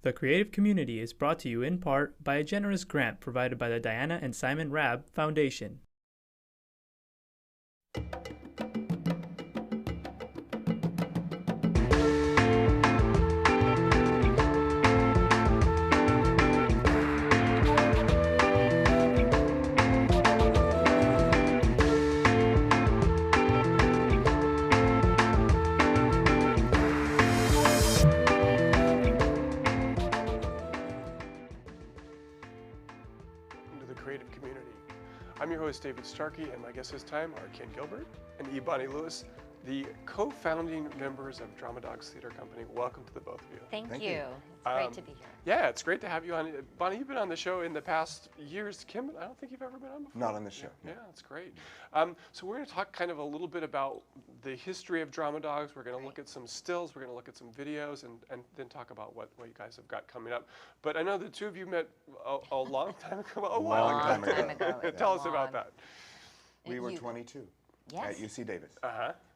The creative community is brought to you in part by a generous grant provided by the Diana and Simon Rabb Foundation. Creative community. I'm your host, David Starkey, and my guests this time are Ken Gilbert and Bonnie Lewis, the co-founding members of Drama Dogs Theater Company. Welcome to the both of you. Thank you. It's great to be here. Yeah, it's great to have you on. Bonnie, you've been on the show in the past years. Kim, I don't think you've ever been on before. Not on this show. Yeah, that's great. So we're going to talk kind of a little bit about the history of Drama Dogs. We're going to look at some stills. We're going to look at some videos, and then talk about what you guys have got coming up. But I know the two of you met a long time ago, a while ago. Tell us about that. We were 22 at UC Davis.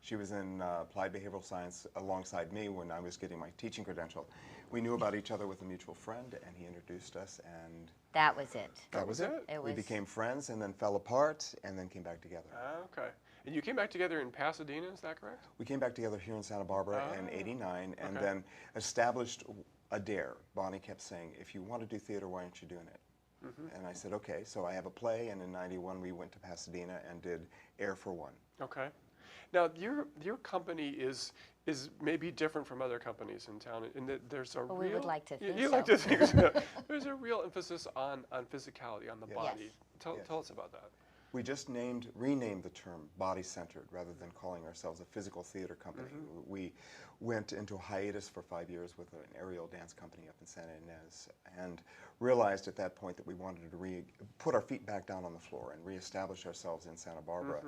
She was in applied behavioral science alongside me when I was getting my teaching credential. We knew about each other with a mutual friend, and he introduced us, and that was it. That was it? We became friends, and then fell apart, and then came back together. Okay. And you came back together in Pasadena, is that correct? We came back together here in Santa Barbara in '89, and then established a dare. Bonnie kept saying, if you want to do theater, why aren't you doing it? And I said, okay. So I have a play, and in '91 we went to Pasadena and did Air for One. Okay. Now your company is maybe different from other companies in town in that there's a real. We would like to think you so. like to think so. There's a real emphasis on physicality, on the body. Yes. Tell us about that. We just renamed the term body-centered rather than calling ourselves a physical theater company. We went into a hiatus for 5 years with an aerial dance company up in Santa Ynez, and realized at that point that we wanted to put our feet back down on the floor and reestablish ourselves in Santa Barbara,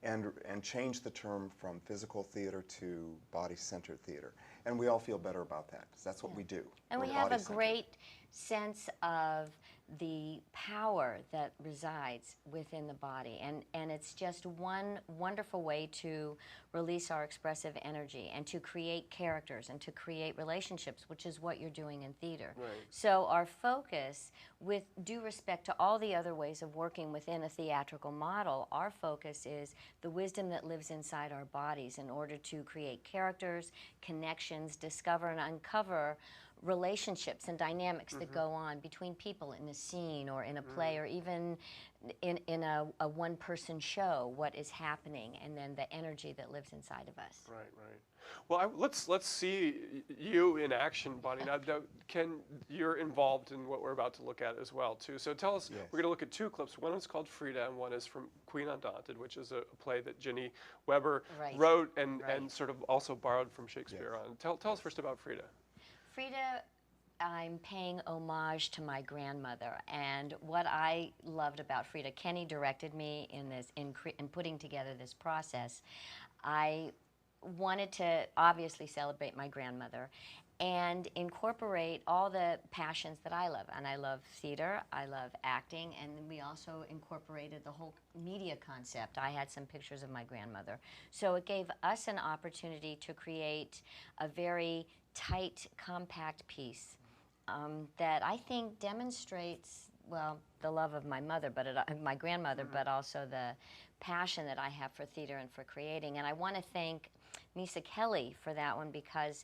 and change the term from physical theater to body-centered theater. And we all feel better about that, because that's what we do. And we have a great sense of the power that resides within the body, and it's just one wonderful way to release our expressive energy and to create characters and to create relationships, which is what you're doing in theater. Right. So our focus, with due respect to all the other ways of working within a theatrical model, our focus is the wisdom that lives inside our bodies in order to create characters, connections, discover and uncover relationships and dynamics that go on between people in a scene or in a play or even in a one-person show, what is happening, and then the energy that lives inside of us. Right, right. Well, let's see you in action, Bonnie. Now, Ken, you're involved in what we're about to look at as well, too. So tell us, we're going to look at two clips. One is called Frida, and one is from Queen Undaunted, which is a play that Ginny Weber wrote and sort of also borrowed from Shakespeare on. Tell us first about Frida. Frida, I'm paying homage to my grandmother, and what I loved about Frida, Kenny directed me in putting together this process. I wanted to obviously celebrate my grandmother and incorporate all the passions that I love. And I love theater, I love acting, and then we also incorporated the whole media concept. I had some pictures of my grandmother. So it gave us an opportunity to create a very tight, compact piece that I think demonstrates, well, the love of my mother, my grandmother, but also the passion that I have for theater and for creating. And I want to thank Misa Kelly for that one, because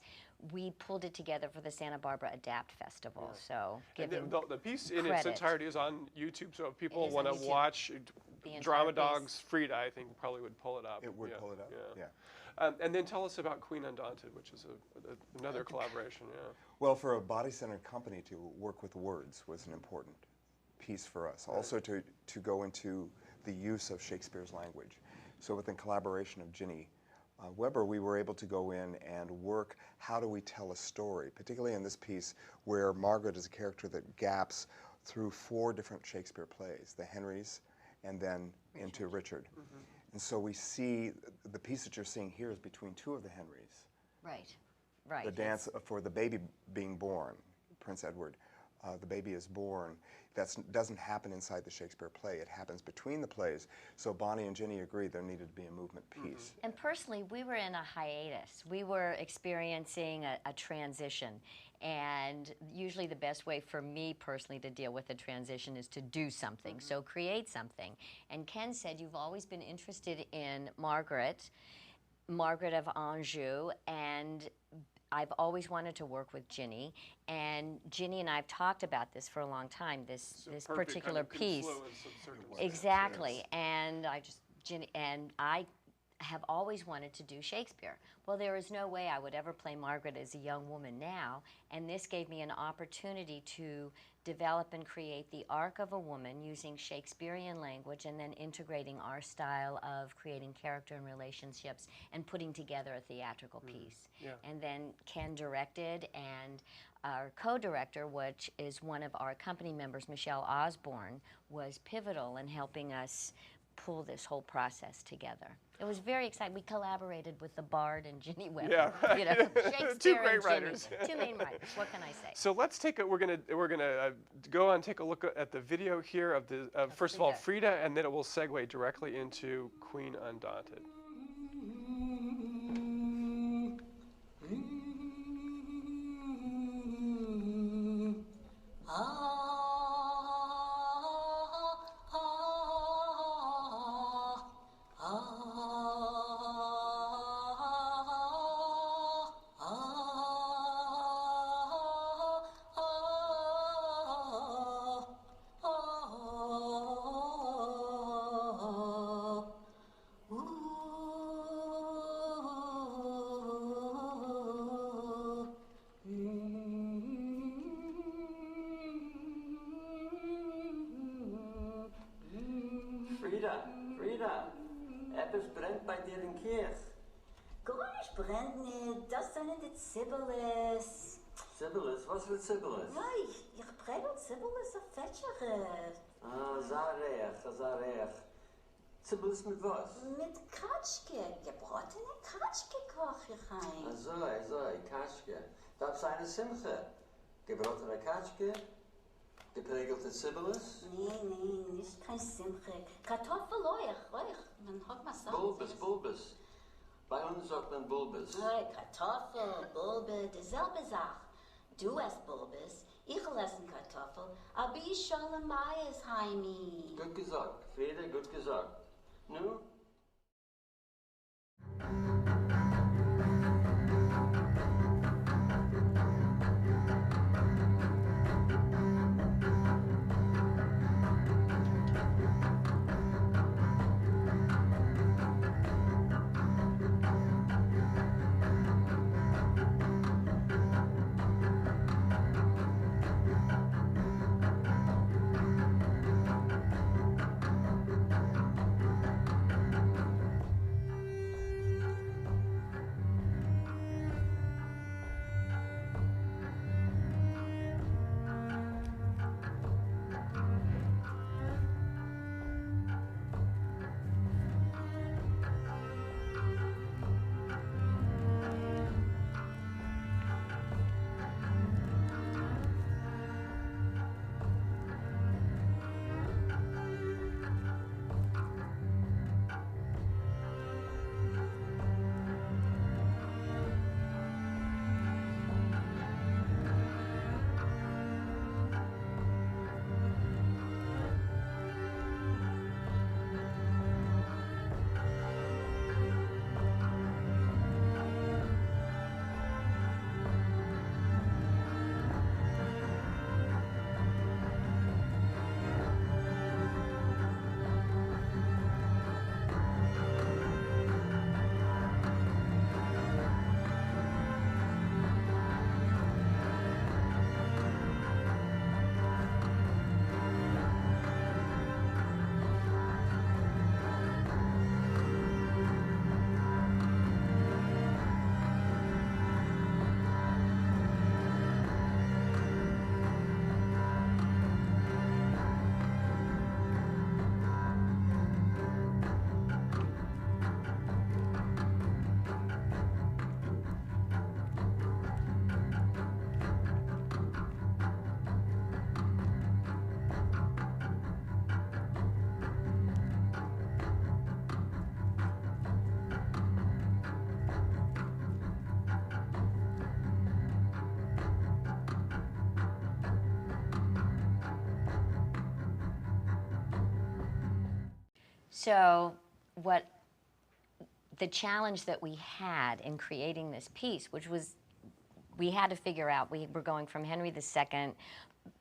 we pulled it together for the Santa Barbara Adapt Festival. So the piece in its entirety is on YouTube, so if people want to watch Drama Dogs Frida, I think probably would pull it up. It would pull it up, yeah. And then tell us about Queen Undaunted, which is another collaboration, Well, for a body-centered company to work with words was an important piece for us. Also to go into the use of Shakespeare's language. So within collaboration of Ginny Weber, we were able to go in and work, how do we tell a story, particularly in this piece where Margaret is a character that gaps through 4 different Shakespeare plays, the Henrys, and then into Richard. And so we see the piece that you're seeing here is between 2 of the Henrys. Right, right. The dance for the baby being born, Prince Edward. the baby is born. That doesn't happen inside the Shakespeare play. It happens between the plays. So Bonnie and Ginny agreed there needed to be a movement piece. And personally, we were in a hiatus. We were experiencing a transition. And usually the best way for me personally to deal with a transition is to do something. So create something. And Ken said, you've always been interested in Margaret of Anjou, and I've always wanted to work with Ginny, and Ginny and I have talked about this for a long time. This particular piece, exactly. And Ginny and I have always wanted to do Shakespeare. Well, there is no way I would ever play Margaret as a young woman now, and this gave me an opportunity to develop and create the arc of a woman using Shakespearean language and then integrating our style of creating character and relationships and putting together a theatrical piece. Yeah. And then Ken directed, and our co-director, which is one of our company members, Michelle Osborne, was pivotal in helping us pull this whole process together. It was very exciting. We collaborated with the Bard and Ginny Weber. Yeah, right. You know, Shakespeare Two great and Ginny. writers. Two main writers. What can I say? So let's take we're gonna go and take a look at the video here of the first of all Frida, and then it will segue directly into Queen Undaunted. Frida, etwas brennt bei dir in Kirch. Gar nicht brennt nicht, das sind die Zibbeles. Zibbeles? Was für Zibbeles? Ja, ich brenn und Zibbeles auf Fetschere. Ah, Zarech. Zibbeles mit was? Mit Katschke, gebratene Katschke koche ich ein. So, Katschke. Das ist eine Simche. Gebratene Katschke, geprägelte Zibbeles. Nee, nicht kein Simche. Kartoffel, man hat mal sagen. Bulbes. Bei uns sagt man Bulbes. Kartoffel, Bulbe, dieselbe Sache. Du esst Bulbes, ich esse Kartoffel, aber ich soll Mais heimi. Gut gesagt, Frida, gut gesagt. Nu? So what the challenge that we had in creating this piece, which was we had to figure out, we were going from Henry II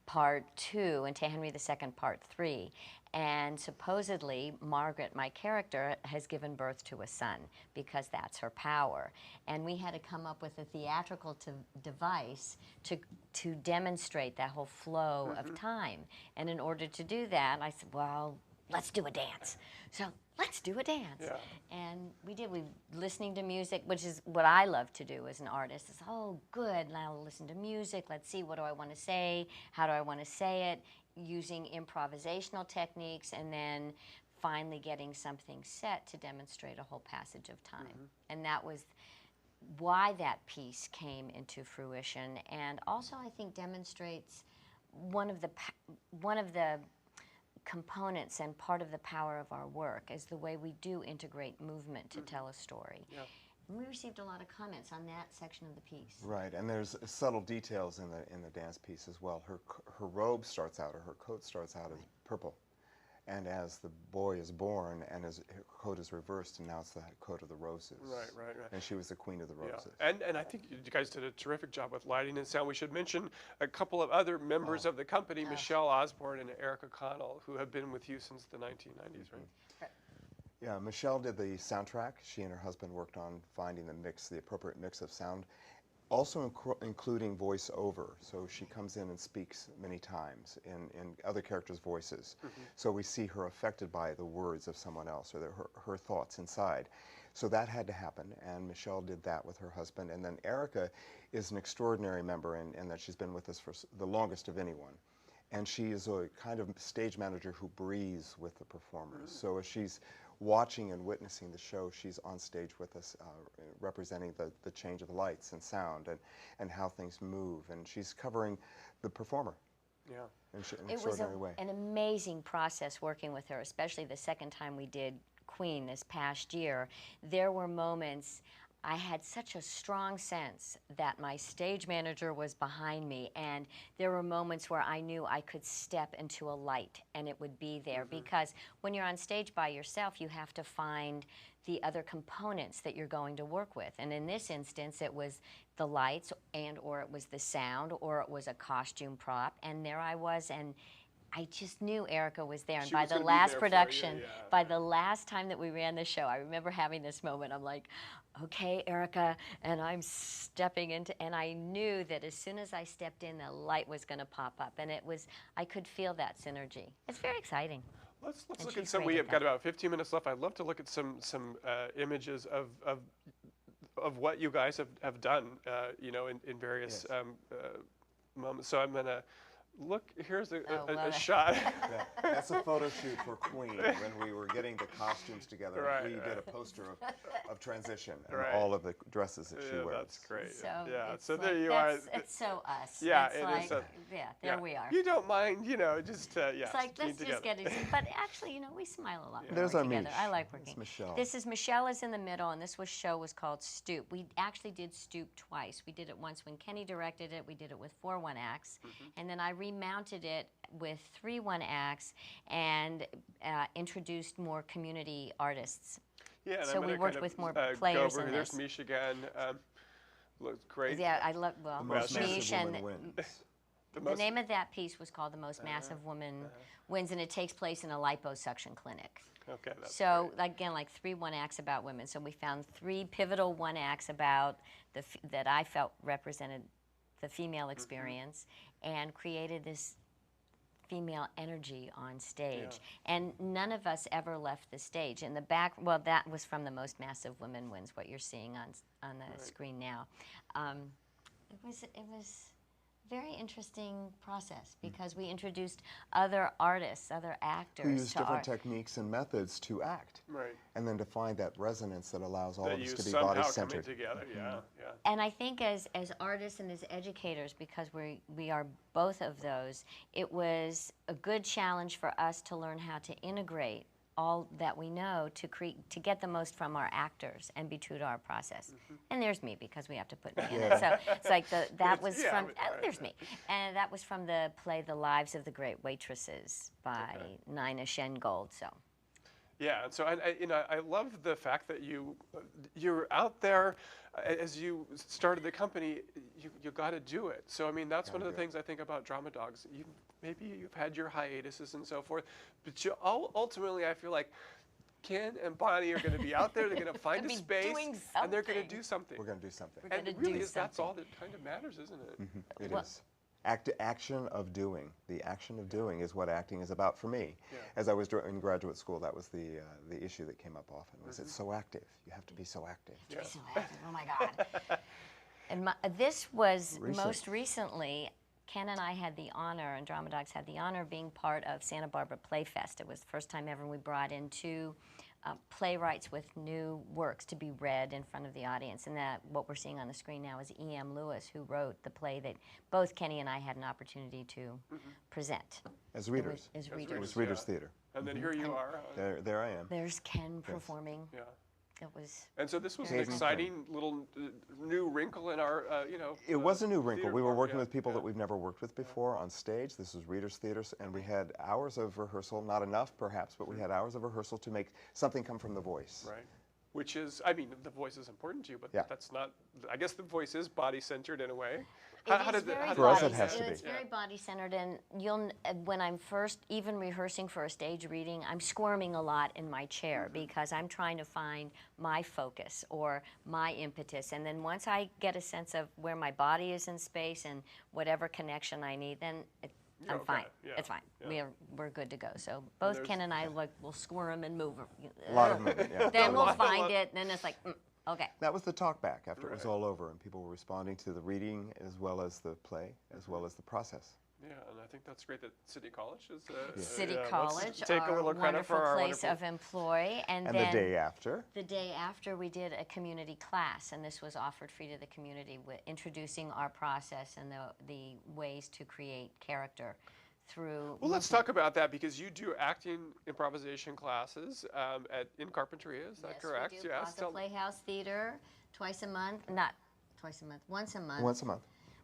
Part 2 into Henry II Part 3. And supposedly, Margaret, my character, has given birth to a son because that's her power. And we had to come up with a theatrical device to demonstrate that whole flow of time. And in order to do that, I said, well, let's do a dance. So let's do a dance. Yeah. And we did. We listening to music, which is what I love to do as an artist. Is, oh, good, now I'll listen to music. Let's see, what do I want to say? How do I want to say it? Using improvisational techniques, and then finally getting something set to demonstrate a whole passage of time. And that was why that piece came into fruition, and also I think demonstrates one of the components and part of the power of our work is the way we do integrate movement to tell a story. Yeah. And we received a lot of comments on that section of the piece. Right, and there's subtle details in the dance piece as well. Her robe starts out, or her coat starts out as purple, and as the boy is born, and her coat is reversed, and now it's the coat of the roses. Right. And she was the queen of the roses. Yeah. And I think you guys did a terrific job with lighting and sound. We should mention a couple of other members of the company, Michelle Osborne and Erica Connell, who have been with you since the 1990s, right? Yeah, Michelle did the soundtrack. She and her husband worked on finding the appropriate mix of sound, also including voiceover. So she comes in and speaks many times in other characters' voices. So we see her affected by the words of someone else or her thoughts inside. So that had to happen, and Michelle did that with her husband. And then Erica is an extraordinary member in that she's been with us for the longest of anyone. And she is a kind of stage manager who breathes with the performers. So as she's watching and witnessing the show, she's on stage with us, representing the change of the lights and sound and how things move. And she's covering the performer. Yeah. In an It was extraordinary way. an amazing process working with her, especially the second time we did Queen this past year. There were moments I had such a strong sense that my stage manager was behind me, and there were moments where I knew I could step into a light and it would be there, because when you're on stage by yourself, you have to find the other components that you're going to work with. And in this instance, it was the lights or it was the sound or it was a costume prop, and there I was, and I just knew Erica was there. And She by was the gonna be last there for you, production, yeah. by the last time that we ran the show, I remember having this moment. I'm like, okay, Erica, and I'm stepping into, and I knew that as soon as I stepped in, the light was going to pop up, and I could feel that synergy. It's very exciting. Let's And look at she's some. great We at have got that. about 15 minutes left. I'd love to look at some images of what you guys have done, you know, in various moments. So I'm gonna look. Here's a shot. Yeah, that's a photo shoot for Queen when we were getting the costumes together. Right, We did right. a poster of transition and Right. all of the dresses that she Yeah, wears. that's great. So yeah. it's So like, there you are. It's so us. Yeah, it's it like, is yeah, there we are. You don't mind, you know, just yeah. It's like, being let's just together. get it. But actually, you know, we smile a lot. when There's we're our together. Mish. I like That's working. Michelle. This is Michelle is in the middle, and this show was called Stoop. We actually did Stoop twice. We did it once when Kenny directed it. We did it with 4 one-acts, and then I remounted it with 3 one-acts and introduced more community artists. Yeah, and So I'm we gonna worked kind of, with more go players over in here. There's this. Mish again. Looks great. Yeah, I love, well, The most Mish massive and woman wins. the name of that piece was called The Most Massive Woman Wins, and it takes place in a liposuction clinic. Okay, that's So again, like 3 one-acts about women. So we found 3 pivotal one-acts about that I felt represented the female experience, and created this female energy on stage. And none of us ever left the stage. In the back, well, that was from The Most Massive Woman Wins, what you're seeing on the screen now. It was very interesting process, because we introduced other artists, other actors Who use to different art. techniques and methods to act. Right. And then to find that resonance that allows all That of us you to be somehow coming body-centered. together. Yeah, yeah. And I think as artists and as educators, because we are both of those, it was a good challenge for us to learn how to integrate all that we know to get the most from our actors and be true to our process. And there's me, because we have to put me in it. So it's like that was yeah, from, right, there's me. And that was from the play The Lives of the Great Waitresses by Nina Shengold. So Yeah, and so I love the fact that you're out there as you started the company. You got to do it. So I mean, that's one of the things I think about Drama Dogs. Maybe you've had your hiatuses and so forth, but ultimately I feel like Ken and Bonnie are going to be out there. They're going to find a space, and they're going to do something. We're going to do something. And it really is. That's all that kind of matters, isn't it? Mm-hmm. It is. Action of doing. The action of doing is what acting is about for me. Yeah. As I was in graduate school, that was the issue that came up often. Was it's so active? You have to be so active. To be so active. Oh my God. And this was most recently. Ken and I had the honor, and Drama Dogs had the honor of being part of Santa Barbara Playfest. It was the first time ever we brought in two playwrights with new works to be read in front of the audience. And that what we're seeing on the screen now is E.M. Lewis, who wrote the play that both Kenny and I had an opportunity to present. As readers. As readers. It was Readers Theater. And then here you are. There I am. There's Ken performing. Yeah. It was. And so this was an exciting little new wrinkle in our, It was a new wrinkle. We were working yeah, with people that we've never worked with before on stage. This was Readers Theater, and we had hours of rehearsal, not enough perhaps, but we had hours of rehearsal to make something come from the voice. Right. Which is, I mean, the voice is important to you, but that's not, I guess the voice is body-centered in a way. For us, it has to be. It's very body-centered, and when I'm first even rehearsing for a stage reading, I'm squirming a lot in my chair because I'm trying to find my focus or my impetus. And then once I get a sense of where my body is in space and whatever connection I need, then I'm fine. Yeah. It's fine. We're good to go. So both Ken and I will squirm and move. A lot of movement, yeah. Then we'll find it, and then it's like, okay. That was the talk back after it was all over, and people were responding to the reading as well as the play, as well as the process. Yeah, and I think that's great that City College is. City College, take a little credit for our place of employ, and then the day after. The day after, we did a community class, and this was offered free to the community, with introducing our process and the ways to create character through. Well, let's talk about that because you do acting improvisation classes in Carpinteria. Is that correct? We do. Plaza Playhouse Theater once a month. Once a month.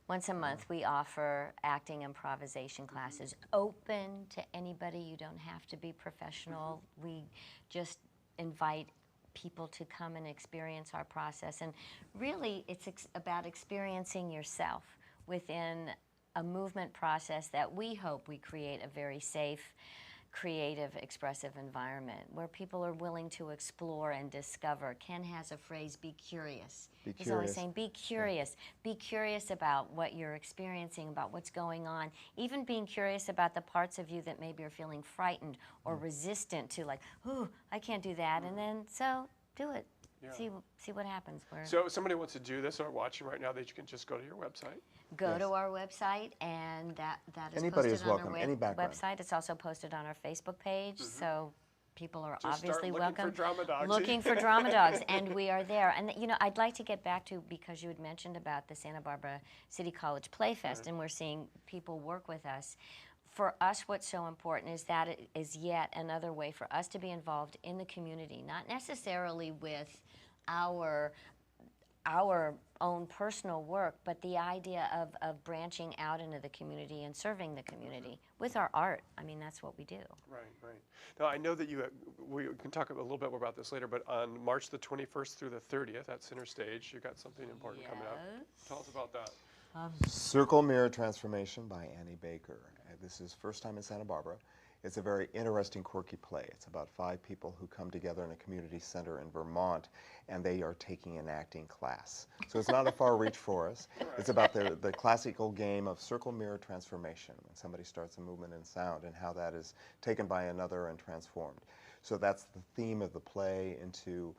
Once a month, we offer acting improvisation classes open to anybody. You don't have to be professional. We just invite people to come and experience our process. And really, it's about experiencing yourself within a movement process that we hope we create a very safe, creative, expressive environment where people are willing to explore and discover. Ken has a phrase, be curious. He's always saying, be curious. Be curious about what you're experiencing, about what's going on. Even being curious about the parts of you that maybe are feeling frightened or resistant to, like, ooh, I can't do that. And then, so, do it. Yeah. See what happens. So if somebody wants to do this or watching right now, they can just go to your website. Go to our website, and that is Anybody posted is welcome. on our Any background. website. It's also posted on our Facebook page, so people are Just obviously start welcome. looking for Drama Dogs. Looking for Drama Dogs, and we are there. And I'd like to get back to, because you had mentioned about the Santa Barbara City College Playfest, and we're seeing people work with us. For us, what's so important is that it is yet another way for us to be involved in the community, not necessarily with our own personal work, but the idea of branching out into the community and serving the community with our art. I mean, that's what we do. Right. Now, I know that we can talk a little bit more about this later, but on March the 21st through the 30th at Center Stage, you got something important coming up. Tell us about that. Circle Mirror Transformation by Annie Baker. This is first time in Santa Barbara. It's a very interesting, quirky play. It's about 5 people who come together in a community center in Vermont, and they are taking an acting class. So it's not a far reach for us. It's about the classical game of circle mirror transformation, when somebody starts a movement in sound and how that is taken by another and transformed. So that's the theme of the play, into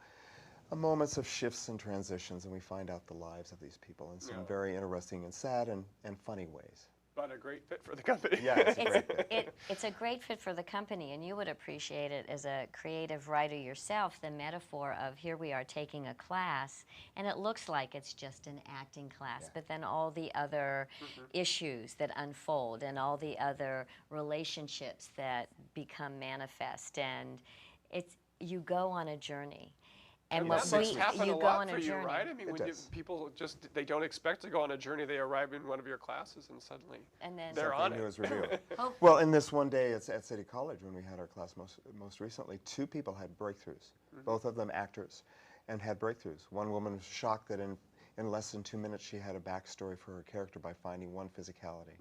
moments of shifts and transitions, and we find out the lives of these people in some very interesting and sad and funny ways. But a great fit for the company. Yeah, it's a great fit. It's a great fit for the company, and you would appreciate it as a creative writer yourself, the metaphor of here we are taking a class, and it looks like it's just an acting class, but then all the other issues that unfold and all the other relationships that become manifest, and you go on a journey. And that what must happen you a go lot on for a you, journey. right? I mean, It when does. people just, they don't expect to go on a journey, they arrive in one of your classes and suddenly And then they're Something on new it. is revealed. Oh. Well, in this one day at City College, when we had our class most recently, 2 people had breakthroughs, both of them actors, and had breakthroughs. One woman was shocked that in less than 2 minutes she had a backstory for her character by finding one physicality.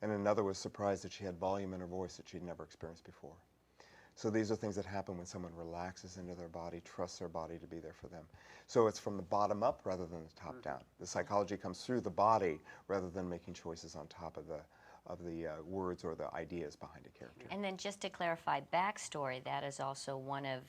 And another was surprised that she had volume in her voice that she'd never experienced before. So these are things that happen when someone relaxes into their body, trusts their body to be there for them. So it's from the bottom up rather than the top down. The psychology comes through the body rather than making choices on top of the words or the ideas behind a character. And then just to clarify backstory, that is also one of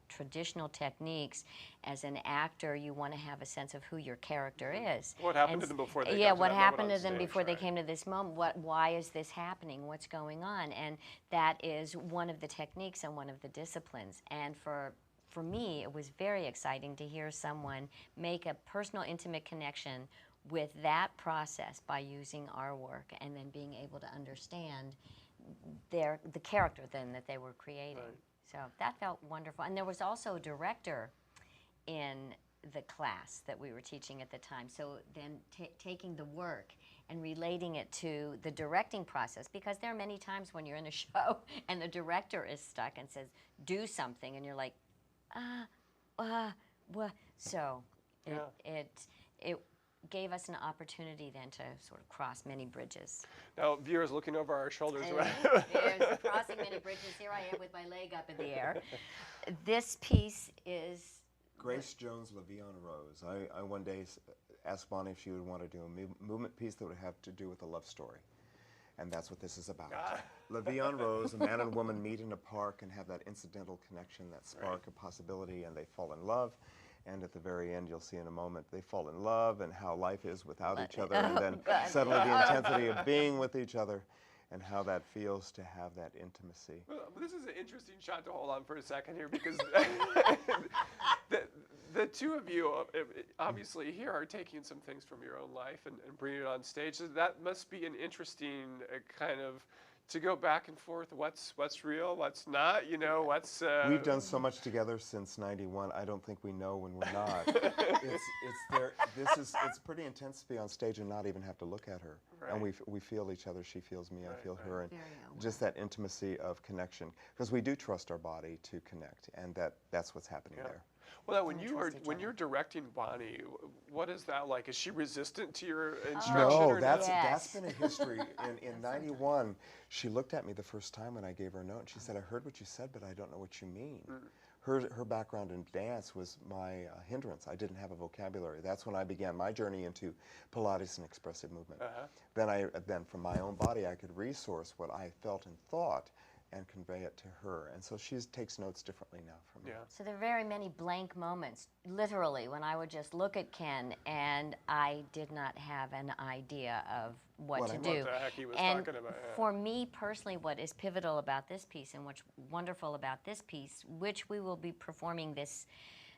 traditional techniques. As an actor, you want to have a sense of who your character is. What happened to them before they Yeah, got to what that happened moment to on them stage, before they right. came to this moment. Why is this happening? What's going on? And that is one of the techniques and one of the disciplines. And for me, it was very exciting to hear someone make a personal, intimate connection with that process by using our work and then being able to understand the character then that they were creating. Right. So that felt wonderful. And there was also a director in the class that we were teaching at the time. So then taking the work and relating it to the directing process, because there are many times when you're in a show and the director is stuck and says, do something, and you're like, what? So it gave us an opportunity then to sort of cross many bridges. Now, viewers looking over our shoulders. There's crossing many bridges. Here I am with my leg up in the air. This piece is Grace Jones LaVion Rose. I one day asked Bonnie if she would want to do a movement piece that would have to do with a love story. And that's what this is about. LaVion Rose, a man and woman meet in a park and have that incidental connection, that spark of possibility, and they fall in love. And at the very end, you'll see in a moment, they fall in love and how life is without each other, and then suddenly the intensity of being with each other and how that feels to have that intimacy. Well, this is an interesting shot to hold on for a second here, because the two of you obviously here are taking some things from your own life and bringing it on stage. So that must be an interesting kind of, to go back and forth, what's real, what's not, you know, what's... We've done so much together since '91, I don't think we know when we're not. It's pretty intense to be on stage and not even have to look at her. Right. And we feel each other, she feels me, I feel her, and Very just that intimacy of connection. Because we do trust our body to connect, and that's what's happening there. Well, now, trust each when other. you're directing Bonnie, what is that like? Is she resistant to your instruction? No, or that's Yes. been a history. In '91, she looked at me the first time when I gave her a note, and she said, "I heard what you said, but I don't know what you mean." Her background in dance was my hindrance. I didn't have a vocabulary. That's when I began my journey into Pilates and expressive movement. Then from my own body, I could resource what I felt and thought and convey it to her. And so she takes notes differently now from me. So there are very many blank moments, literally, when I would just look at Ken and I did not have an idea of what to do. What the heck he was And talking about, yeah. for me personally, what is pivotal about this piece and what's wonderful about this piece, which we will be performing this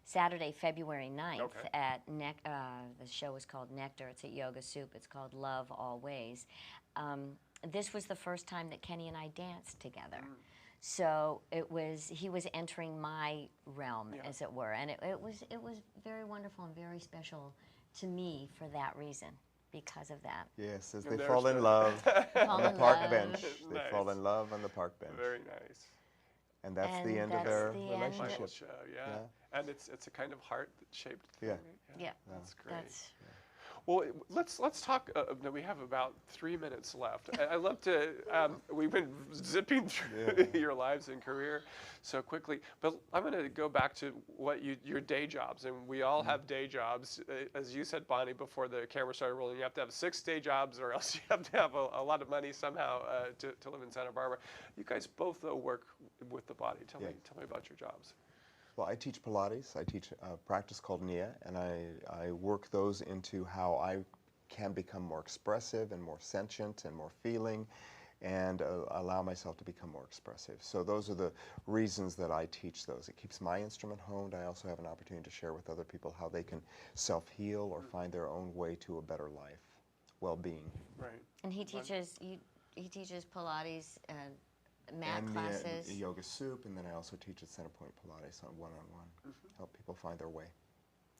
Saturday, February 9th at the show is called Nectar. It's at Yoga Soup. It's called Love Always. This was the first time that Kenny and I danced together. So he was entering my realm, as it were, and it was very wonderful and very special to me for that reason, because of that. Yes, as they fall in love on the park bench. They fall in love on the park bench. Very nice. And that's And the end of that's their the end. relationship. Final show, yeah. And it's a kind of heart-shaped thing. Yeah. Yeah, That's great. that's Well, let's talk. No, we have about 3 minutes left. I love to. We've been zipping through your lives and career so quickly, but I'm going to go back to your day jobs, and we all have day jobs. As you said, Bonnie, before the camera started rolling, you have to have 6 day jobs, or else you have to have a lot of money somehow to live in Santa Barbara. You guys both though work with the body. Tell me about your jobs. Well, I teach Pilates. I teach a practice called Nia, and I work those into how I can become more expressive and more sentient and more feeling, and allow myself to become more expressive. So those are the reasons that I teach those. It keeps my instrument honed. I also have an opportunity to share with other people how they can self-heal or find their own way to a better life, well-being. Right. and he teaches Pilates mat And classes. Yoga Soup, and then I also teach at Centerpoint Pilates on one-on-one. Help people find their way.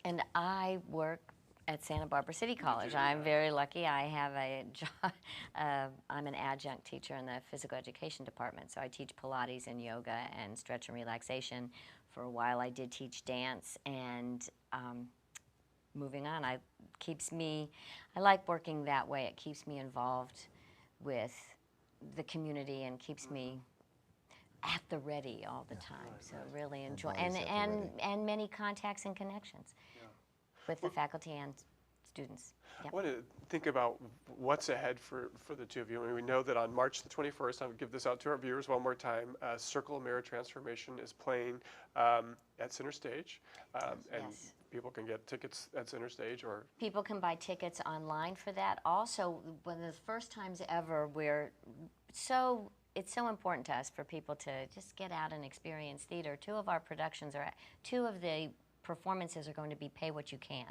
And I work at Santa Barbara City College. I'm very lucky. I have a job. I'm an adjunct teacher in the physical education department, so I teach Pilates and yoga and stretch and relaxation. For a while, I did teach dance, and moving on, I like working that way. It keeps me involved with the community and keeps me at the ready all the time. So really enjoy, and many contacts and connections with the faculty and students. Yep. I want to think about what's ahead for the two of you. I mean, we know that on March the 21st, I'll give this out to our viewers one more time, Circle of Mirror Transformation is playing at Center Stage, and people can get tickets at Center Stage, or people can buy tickets online for that. Also, one of the first times ever it's so important to us for people to just get out and experience theater. Two of the performances are going to be pay what you can,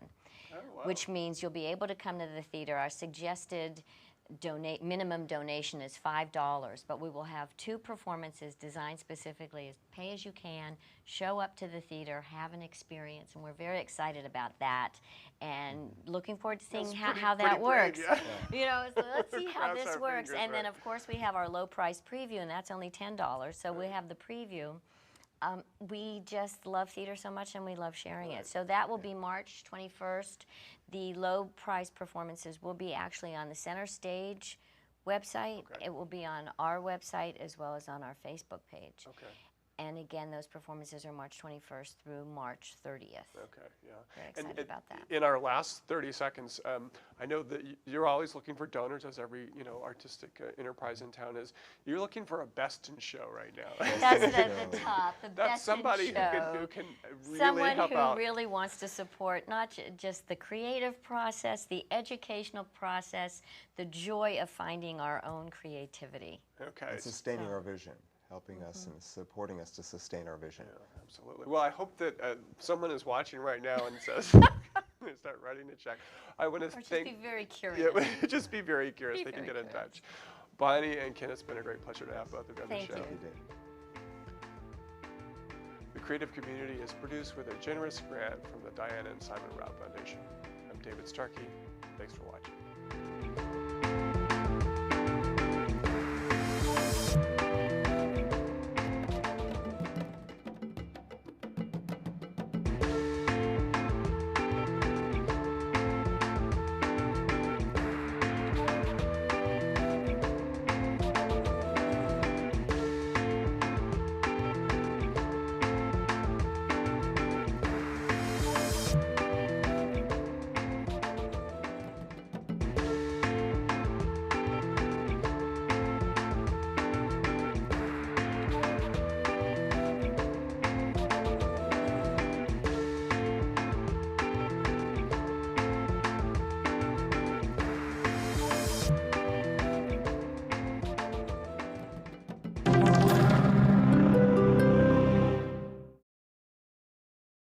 which means you'll be able to come to the theater. Our suggested minimum donation is $5, but we will have 2 performances designed specifically as pay as you can, show up to the theater, have an experience, and we're very excited about that and looking forward to seeing how that works. Big, yeah. You know, so let's see how Cross this our works. fingers, And then, of course, we have our low price preview, and that's only $10, so we have the preview. We just love theater so much, and we love sharing it. So that will be March 21st. The low price performances will be actually on the Center Stage website. Okay. It will be on our website as well as on our Facebook page. Okay. And again, those performances are March 21st through March 30th. Okay, yeah. Very excited about that. In our last 30 seconds, I know that you're always looking for donors, as every artistic enterprise in town is. You're looking for a best in show right now. That's at the top, the That's best somebody in show. who can really Someone help who out. really wants to support not just the creative process, the educational process, the joy of finding our own creativity. Okay. And sustaining our vision, helping us and supporting us to sustain our vision. Yeah, absolutely. Well, I hope that someone is watching right now and says, they start writing a check. I want to Or just thank. be very curious. Yeah, just be very curious. Be They can very get in curious. touch. Bonnie and Ken, it's been a great pleasure to have both of you on Thank the show. you. You did. The Creative Community is produced with a generous grant from the Diana and Simon Rabb Foundation. I'm David Starkey. Thanks for watching.